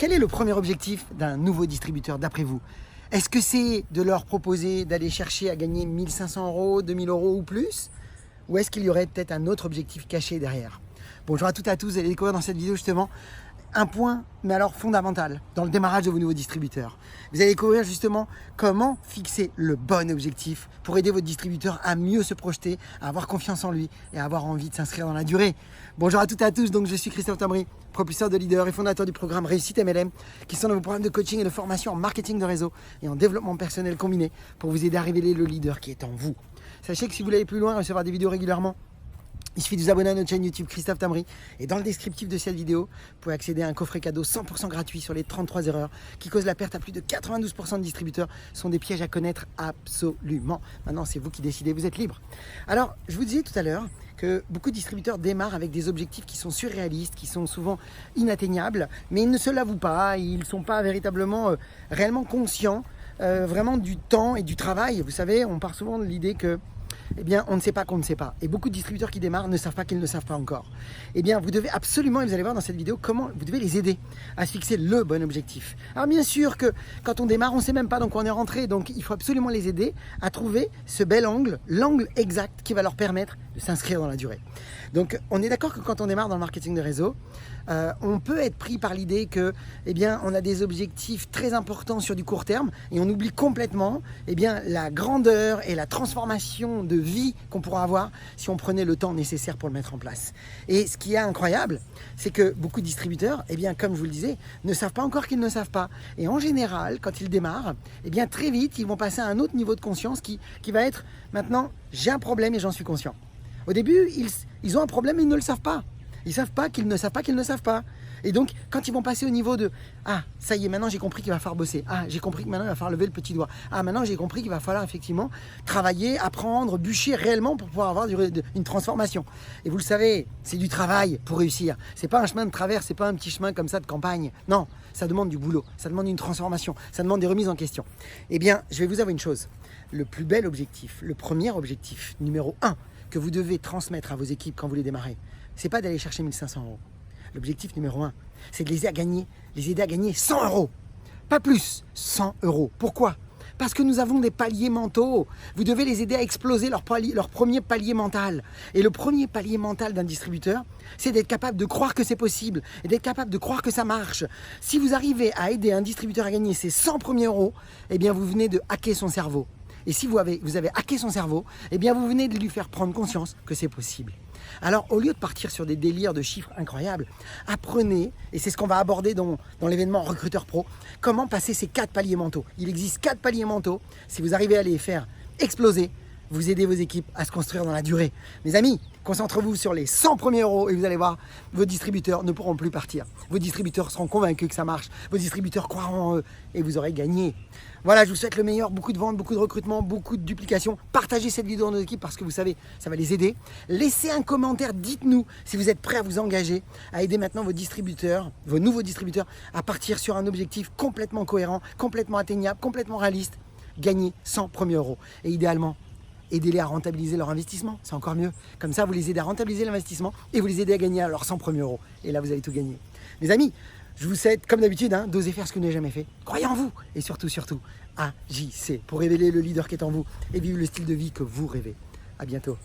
Quel est le premier objectif d'un nouveau distributeur d'après vous? Est-ce que c'est de leur proposer d'aller chercher à gagner 1 500 €, 2 000 € ou plus? Ou est-ce qu'il y aurait peut-être un autre objectif caché derrière? Bonjour à toutes et à tous, vous allez découvrir dans cette vidéo justement un point, mais alors fondamental, dans le démarrage de vos nouveaux distributeurs. Vous allez découvrir justement comment fixer le bon objectif pour aider votre distributeur à mieux se projeter, à avoir confiance en lui et à avoir envie de s'inscrire dans la durée. Bonjour à toutes et à tous, donc je suis Christophe Tambry, propulseur de leader et fondateur du programme Réussite MLM, qui sont dans vos programmes de coaching et de formation en marketing de réseau et en développement personnel combiné pour vous aider à révéler le leader qui est en vous. Sachez que si vous voulez aller plus loin, recevoir des vidéos régulièrement, il suffit de vous abonner à notre chaîne YouTube Christophe Tambry et dans le descriptif de cette vidéo, vous pouvez accéder à un coffret cadeau 100% gratuit sur les 33 erreurs qui causent la perte à plus de 92% de distributeurs. Ce sont des pièges à connaître absolument. Maintenant, c'est vous qui décidez, vous êtes libre. Alors, je vous disais tout à l'heure que beaucoup de distributeurs démarrent avec des objectifs qui sont surréalistes, qui sont souvent inatteignables, mais ils ne se l'avouent pas, ils ne sont pas véritablement, réellement conscients vraiment du temps et du travail. Vous savez, on part souvent de l'idée que eh bien, on ne sait pas qu'on ne sait pas. Et beaucoup de distributeurs qui démarrent ne savent pas qu'ils ne savent pas encore. Eh bien, vous devez absolument, et vous allez voir dans cette vidéo, comment vous devez les aider à se fixer le bon objectif. Alors bien sûr que quand on démarre, on ne sait même pas dans quoi on est rentré. Donc, il faut absolument les aider à trouver ce bel angle, l'angle exact qui va leur permettre de s'inscrire dans la durée. Donc, on est d'accord que quand on démarre dans le marketing de réseau, on peut être pris par l'idée que, eh bien, on a des objectifs très importants sur du court terme et on oublie complètement, eh bien, la grandeur et la transformation de vie qu'on pourra avoir si on prenait le temps nécessaire pour le mettre en place. Et ce qui est incroyable, c'est que beaucoup de distributeurs, eh bien, comme je vous le disais, ne savent pas encore qu'ils ne savent pas. Et en général, quand ils démarrent, eh bien, très vite, ils vont passer à un autre niveau de conscience qui va être maintenant, j'ai un problème et j'en suis conscient. Au début, ils ont un problème et ils ne le savent pas. Ils ne savent pas qu'ils ne savent pas qu'ils ne savent pas. Et donc, quand ils vont passer au niveau de « Ah, ça y est, maintenant j'ai compris qu'il va falloir bosser. Ah, j'ai compris que maintenant il va falloir lever le petit doigt. Ah, maintenant j'ai compris qu'il va falloir effectivement travailler, apprendre, bûcher réellement pour pouvoir avoir une transformation. » Et vous le savez, c'est du travail pour réussir. C'est pas un chemin de traverse, c'est pas un petit chemin comme ça de campagne. Non, ça demande du boulot, ça demande une transformation, ça demande des remises en question. Eh bien, je vais vous avouer une chose. Le plus bel objectif, le premier objectif, numéro 1, que vous devez transmettre à vos équipes quand vous les démarrez, c'est pas d'aller chercher 1 500 €. L'objectif numéro 1, c'est de les aider à gagner 100 €. Pas plus, 100 €. Pourquoi? Parce que nous avons des paliers mentaux. Vous devez les aider à exploser leur premier palier mental. Et le premier palier mental d'un distributeur, c'est d'être capable de croire que c'est possible et d'être capable de croire que ça marche. Si vous arrivez à aider un distributeur à gagner ses 100 premiers €, eh bien vous venez de hacker son cerveau. Et si vous avez hacké son cerveau, eh bien vous venez de lui faire prendre conscience que c'est possible. Alors, au lieu de partir sur des délires de chiffres incroyables, apprenez, et c'est ce qu'on va aborder dans l'événement Recruteur Pro, comment passer ces 4 paliers mentaux. Il existe 4 paliers mentaux. Si vous arrivez à les faire exploser, vous aidez vos équipes à se construire dans la durée. Mes amis, concentrez-vous sur les 100 premiers € et vous allez voir, vos distributeurs ne pourront plus partir. Vos distributeurs seront convaincus que ça marche. Vos distributeurs croiront en eux et vous aurez gagné. Voilà, je vous souhaite le meilleur, beaucoup de ventes, beaucoup de recrutement, beaucoup de duplication. Partagez cette vidéo dans nos équipes parce que vous savez, ça va les aider. Laissez un commentaire, dites-nous si vous êtes prêts à vous engager, à aider maintenant vos distributeurs, vos nouveaux distributeurs, à partir sur un objectif complètement cohérent, complètement atteignable, complètement réaliste. Gagner 100 premiers €. Et idéalement, aidez-les à rentabiliser leur investissement, c'est encore mieux. Comme ça, vous les aidez à rentabiliser l'investissement et vous les aidez à gagner à leurs 100 premiers €. Et là, vous allez tout gagner. Les amis, je vous souhaite, comme d'habitude, d'oser faire ce que vous n'avez jamais fait. Croyez en vous et surtout, agissez pour révéler le leader qui est en vous et vivre le style de vie que vous rêvez. À bientôt.